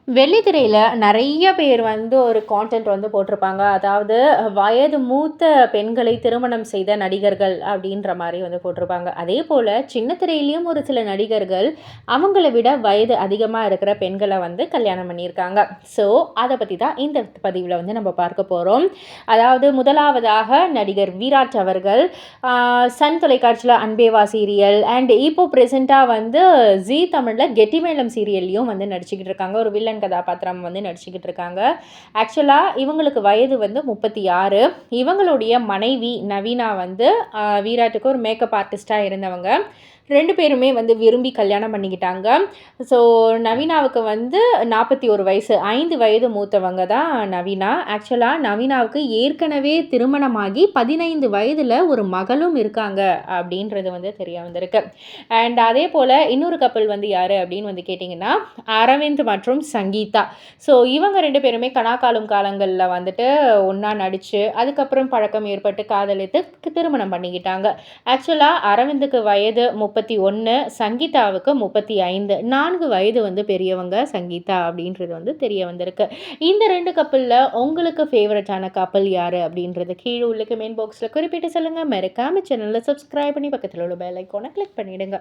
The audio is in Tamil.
வெள்ளித்திரையில நெறைய பேர் வந்து ஒரு கான்டென்ட் வந்து போட்டிருப்பாங்க. அதாவது வயது மூத்த பெண்களை திருமணம் செய்த நடிகர்கள் அப்படின்ற மாரி வந்து போட்டிருப்பாங்க. அதேபோல சின்ன திரையிலயும் ஒரு சில நடிகர்கள் அவங்கள விட வயது அதிகமா இருக்கிற பெண்கள வந்து கல்யாணம் பண்ணியிருக்காங்க. ஸோ அத பத்தி தான் இந்த பதிவுல வந்து நம்ம பார்க்க போறோம். அதாவது முதலாவதாக நடிகர் விராட் அவர்கள் சன் தொலைக்காட்சியில அன்பே வா சீரியல் அண்ட் இப்போ பிரசென்ட்டா வந்து ஜீ தமிழ்ல கெட்டிமேளம் சீரியல்லயும் வந்து நடிச்சுக்கிட்டு இருக்காங்க. ஒரு வில்லன் கதாபாத்திரம் வந்து நடிச்சுக்கிட்டு இருக்காங்க. ஆக்சுவலா இவங்களுக்கு வயது வந்து 36. இவங்களுடைய மனைவி நவீனா வந்து விராட்டுக்கு ஒரு மேக்கப் ஆர்டிஸ்ட்டா இருந்தவங்க. 2 பேருமே வந்து விரும்பி கல்யாணம் பண்ணிக்கிட்டாங்க. ஸோ நவீனாவுக்கு வந்து 41 வயசு. 5 வயது மூத்தவங்க தான் நவீனா. ஆக்சுவலா நவீனாவுக்கு ஏற்கனவே திருமணமாகி 15 வயதுல ஒரு மகளும் இருக்காங்க அப்படின்றது வந்து தெரிய வந்திருக்கு. அண்ட் அதேபோல இன்னொரு கப்பிள் வந்து யாரு அப்படின்னு வந்து கேட்டிங்கன்னா, அரவிந்த் மற்றும் சங்கீதா. ஸோ இவங்க 2 பேருமே கனாக்காலும் காலங்கள்ல வந்துட்டு ஒண்ணா நடிச்சு, அதுக்கப்புறம் பழக்கம் ஏற்பட்டு காதலித்து திருமணம் பண்ணிக்கிட்டாங்க. ஆக்சுவலா அரவிந்துக்கு வயது 31, சங்கீதாவுக்கு 35. 4 வயது வந்து பெரியவங்க சங்கீதா அப்படின்றது வந்து தெரிய வந்திருக்கு. இந்த 2 கப்பிள்ல உங்களுக்கு ஃபேவரட்டான கப்பிள் யாரு அப்படின்றத கீழ உள்ள கமெண்ட் பாக்ஸ்ல குறிப்பிட்டு சொல்லுங்க. மறக்காம சேனல சப்ஸ்கிரைப் பண்ணி பக்கத்துல உள்ள பெல் ஐகான கிளிக் பண்ணிடுங்க.